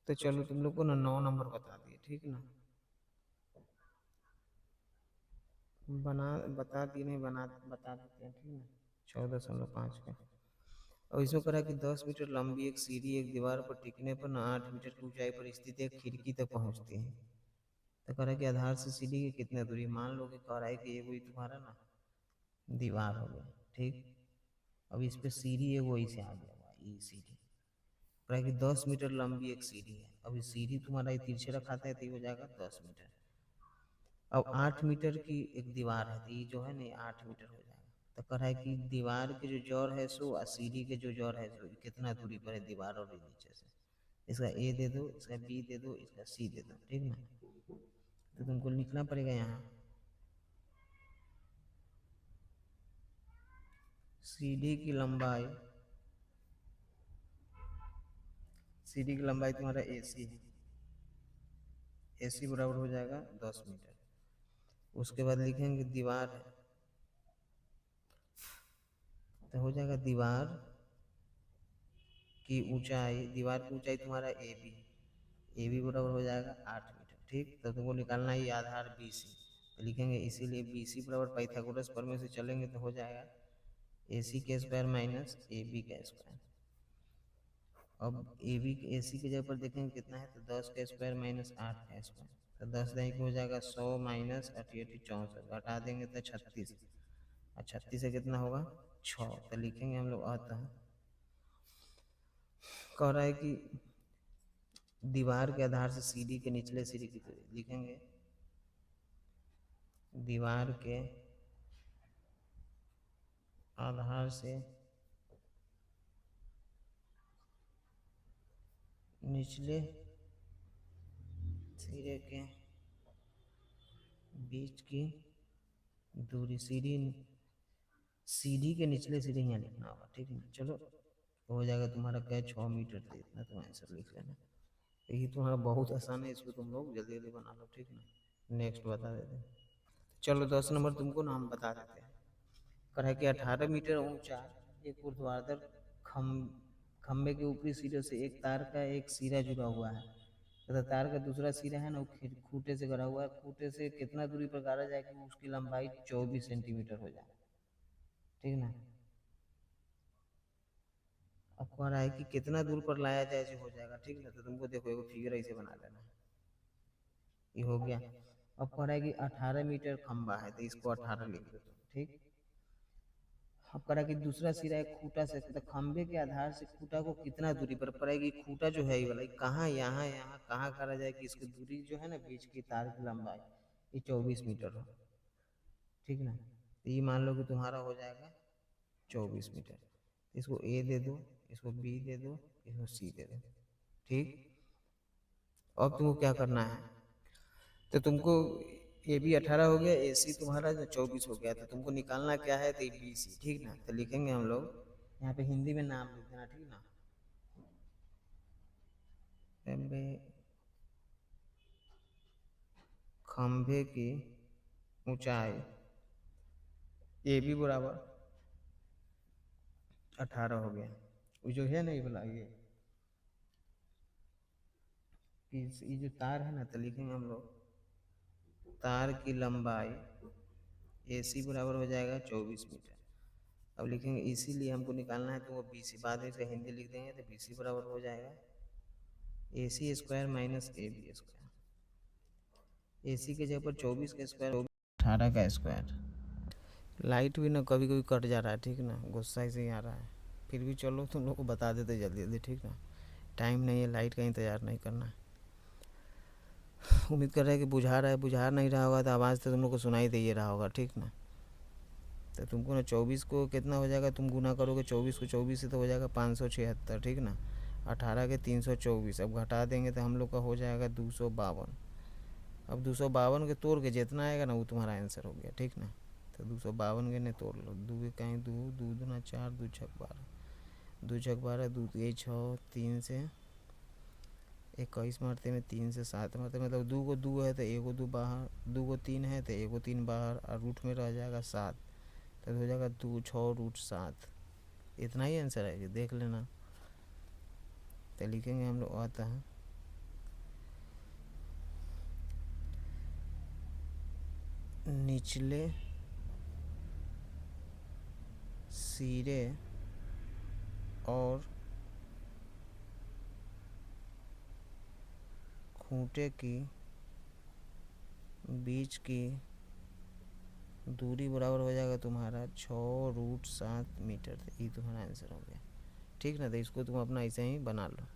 तो चलो तुम लोग को ना 9 नंबर बता दिए, ठीक ना। बना बता दिए नहीं, बता देते हैं, ठीक है। 14.5 का। और इसमें करा कि 10 मीटर लंबी एक सीढ़ी एक दीवार पर टिकने पर ना 8 मीटर की ऊंचाई पर स्थित एक खिड़की तक पहुंचती है। तो कह रहा है कि आधार से सीढ़ी की कितनी दूरी, मान लो कि कह रहा है कि ये कोई तुम्हारा ना दीवार हो गया, ठीक। अब इस पे सीढ़ी है वो इसे आ गया हुआ, ये सीढ़ी कह रहा है कि 10 मीटर लंबी एक सीढ़ी है। अब ये सीढ़ी तुम्हारा ये तिरछे रखाता है तो ये हो जाएगा 10 मीटर। अब 8 मीटर की एक दीवार है तो ये जो है ना 8 मीटर हो जाएगा। तो कह रहा है कि दीवार के जो जड़ है सो और सीढ़ी के जो जड़ है सो कितना दूरी पर है दीवार और नीचे से। इसका ए दे दो, इसका बी दे दो, इसका सी दे दो, ठीक ना। तो तुमको लिखना पड़ेगा यहाँ सीढ़ी की लंबाई, सीढ़ी की लंबाई तुम्हारा ए सी है, ए सी बराबर हो जाएगा 10 मीटर। उसके बाद लिखेंगे दीवार है तो हो जाएगा दीवार की ऊंचाई, दीवार की ऊंचाई तुम्हारा ए बी बराबर हो जाएगा 8 मीटर, ठीक। तो तुमको निकालना है ये आधार बी सी। तो लिखेंगे इसीलिए बी सी बराबर पाइथागोरस प्रमेय से चलेंगे तो हो जाएगा ए सी के स्क्वायर माइनस ए बी का स्क्वायर। अब ए बी ए सी की जगह पर देखेंगे कितना है तो 10 का स्क्वायर माइनस 8 का स्क्वायर। तो 10 को हो जाएगा 100 माइनस 64 घटा देंगे तो 36। और 36 से कितना होगा 6। तो लिखेंगे हम लोग अतः कह रहा है कि दीवार के आधार से सीढ़ी के निचले सिरे की दूरी लिखेंगे, दीवार के आधार से निचले सिरे के बीच की दूरी, सीढ़ी सीढ़ी के निचले सिरे यहाँ लिखना होगा, ठीक है। चलो तो हो जाएगा तुम्हारा क्या 6 मीटर, तो इतना तुम आंसर लिख लेना। ये तुम्हारा बहुत आसान है, इसको तुम लोग जल्दी जल्दी बना लो, ठीक ना। नेक्स्ट बता देते हैं। चलो 10 नंबर तुमको नाम बता देते हैं। कहा कि 18 मीटर ऊंचा एक ऊर्ध्वाधर खम खंबे के ऊपरी सिरे से एक तार का एक सिरा जुड़ा हुआ है तथा तार का दूसरा सिरा है ना वो खूटे से गड़ा हुआ है। खूटे से कितना दूरी पर गाड़ा जाए कि उसकी लंबाई 24 सेंटीमीटर हो जाए, ठीक ना। अब कह रहा है कि कितना दूर पर लाया जाए जो हो जाएगा, ठीक ना। तो तुमको देखो एगो फिगर ऐसे बना लेना है, ये हो गया। अब कह रहा है कि 18 मीटर खंबा है तो इसको 18 लिख दो तुम, ठीक। अब कह रहा है कि दूसरा सिरा एक खूटा से तो खंबे के आधार से खूटा को कितना दूरी पर पड़ेगी। खूटा जो है ये वाला कहाँ, यहाँ यहाँ कहाँ करा जाए कि इसकी दूरी जो है ना बीच की तार की लंबाई ये 24 मीटर हो, ठीक ना। तो ये मान लो कि तुम्हारा हो जाएगा 24 मीटर। इसको ए दे दो, इसको बी दे दो, इसको सी दे दो, ठीक। अब तुमको क्या करना है तो तुमको ए बी 18 हो गया, ए सी तुम्हारा जो 24 हो गया। तो तुमको निकालना क्या है तो बी सी, ठीक ना। तो लिखेंगे हम लोग यहाँ पे हिंदी में नाम लिख देना, ठीक ना। खंबे खंभे की ऊंचाई ए बी बराबर 18 हो गया। वो जो है ना ये बोला ये जो तार है ना तो लिखेंगे हम लोग तार की लंबाई ए सी बराबर हो जाएगा 24 मीटर। अब लिखेंगे इसीलिए हमको निकालना है तो वो बी सी, बाद में इसका हिंदी लिख देंगे तो बी सी बराबर हो जाएगा A C square minus A B square. A C के जगह पर 24 का स्क्वायर 18 का स्क्वायर। लाइट भी ना कभी कभी कट जा रहा है, ठीक ना, गुस्सा ही आ रहा है। फिर भी चलो तुम लोग को बता देते जल्दी जल्दी, ठीक ना। टाइम नहीं है, लाइट का इंतज़ार नहीं करना है। उम्मीद कर रहे हैं कि बुझा रहा है, बुझा नहीं रहा होगा तो आवाज़ तो तुम लोग को सुनाई दे ही रहा होगा, ठीक ना। तो तुमको ना 24 को कितना हो जाएगा, तुम गुना करोगे 24 को 24 से तो हो जाएगा 576, ठीक ना। 18 के 324, अब घटा देंगे तो हम लोग का हो जाएगा 252। अब 252 के तोड़ के जितना आएगा ना वो तुम्हारा आंसर हो गया, ठीक ना। तो 252 के ने तोड़ लो, दो कहीं दो, दो दूना 4, दो छक 12, दो छक 12, दो ये 6, 3 से 21 मरते में 3 से 7 मरते, मतलब दो को दो है तो एगो दो बाहर, दो को 3 है तो एगो 3 बाहर और रूट में रह जाएगा 7। तो हो जाएगा 2 6 रूट 7। इतना ही आंसर है, देख लेना। तो लिखेंगे हम लोग आता है निचले सिरे और खूंटे की बीच की दूरी बराबर हो जाएगा तुम्हारा 6√7 मीटर। ये तुम्हारा आंसर हो गया। ठीक ना, तो इसको तुम अपना ऐसे ही बना लो।